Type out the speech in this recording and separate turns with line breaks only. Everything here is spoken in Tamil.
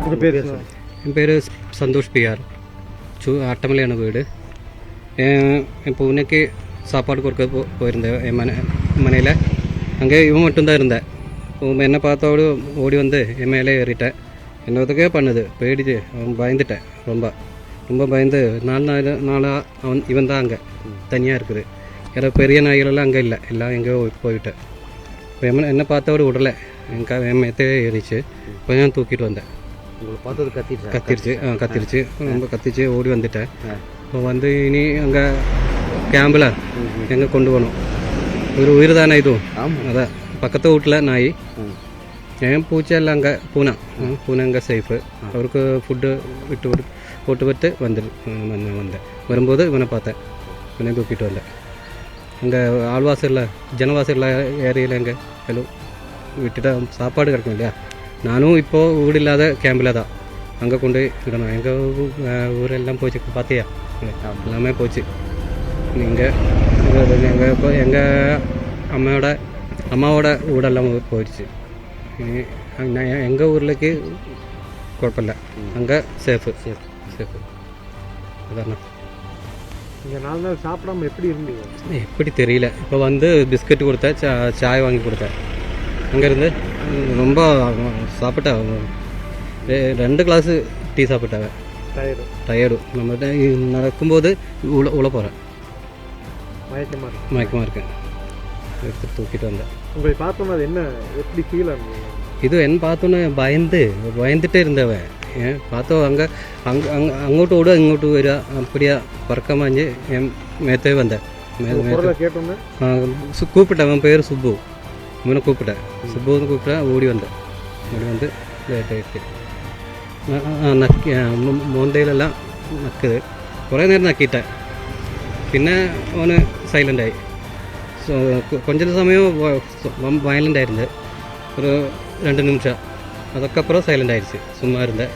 என் பேர் சந்தோஷ் பிஆர். அட்டமலையான வீடு. என் பூனைக்கு சாப்பாடு கொடுக்க போயிருந்தேன் என் மனையில். அங்கே இவன் மட்டும்தான் இருந்தேன். என்னை பார்த்தோடு ஓடி வந்து என் மேலே ஏறிட்டேன். என்னதுக்கே பண்ணுது, போயிடுச்சு. அவன் பயந்துட்டேன், ரொம்ப பயந்து 4 நாளாக இவன் தான் அங்கே தனியாக இருக்குது. யாரோ பெரிய நாய்களெல்லாம் அங்கே இல்லை, எல்லாம் எங்கேயோ போயிட்டேன். இப்போ என்னை பார்த்தோடு விடலை, என் மேத்தே ஏறிச்சு. இப்போ நான் தூக்கிட்டு வந்தேன்.
பார்த்தது
கத்திருச்சு, ரொம்ப கத்திச்சு. ஓடி வந்துட்டேன். இப்போ வந்து இனி அங்கே கேம்பில் எங்கே கொண்டு போகணும். ஒரு உயிர் தானே இதுவும். அதான் பக்கத்து வீட்டில் நாய். என் பூச்செல்லாம் அங்கே பூனை அங்கே சேஃபு. அவருக்கு ஃபுட்டு போட்டு வந்தேன். வரும்போது இவனை பார்த்தேன், இவனை தூக்கிட்டு வந்தேன். அங்கே ஆழ்வாசலில் ஜனவாசலில் ஏரியில் எங்கே எல்லாம் விட்டுட்டா சாப்பாடு கிடைக்கும் இல்லையா. நானும் இப்போது வீடு இல்லாத கேம்பில் தான் அங்கே கொண்டு விடணும். எங்கள் ஊரெல்லாம் போச்சு, பார்த்தியா, எல்லாமே போச்சு. எங்கள் அம்மாவோட வீடெல்லாம் போயிடுச்சு. எங்கள் ஊர்லேக்கு குழப்பமில்ல, அங்கே சேஃபு. அதாண்ணா.
நீங்கள் 4 நாள் சாப்பிடாம எப்படி இருந்தீங்க?
எப்படி தெரியல. இப்போ வந்து பிஸ்கட் கொடுத்தேன், சாய் வாங்கி கொடுத்தேன். அங்கேருந்து ரொம்ப சாப்பிட்டேன். 2 கிளாஸு டீ சாப்பிட்டேன். டயர்டு. நம்ம நடக்கும்போது உள்ள போகிறேன், மயக்கமாக இருக்கேன். எடுத்து தூக்கிட்டு வந்தேன்.
உங்களை பார்த்தோன்னா அது என்ன, எப்படி ஃபீல் ஆகுது?
இது என்ன பார்த்தோன்னே பயந்துட்டே இருந்தவன். பார்த்தோம் അങ്ങോട്ട് ഓടുക ഇങ്ങോട്ട് വരിക, அப்படியா பறக்கமாஞ்சு என் மேத்தே வந்தேன்.
கேட்டோன்னே
கூப்பிட்டேன். அவன் பேர் சுப்பு. இவனை கூப்பிட்டேன், சுப்புன்னு கூப்பிட்டேன். ஓடி வந்து லேட்டாயிடுச்சு. മോന്തയിലെല്ലാം നക്കത് കുറേ നേരം നക്കിയിട്ട. പിന്നെ അവന് സൈലൻ്റായി. கொஞ்ச சமயம் வயலண்ட் ஆயிருந்து, ஒரு 2 நிமிஷம். அதுக்கப்புறம் சைலண்ட் ஆயிடுச்சு. சும்மா இருந்தேன்.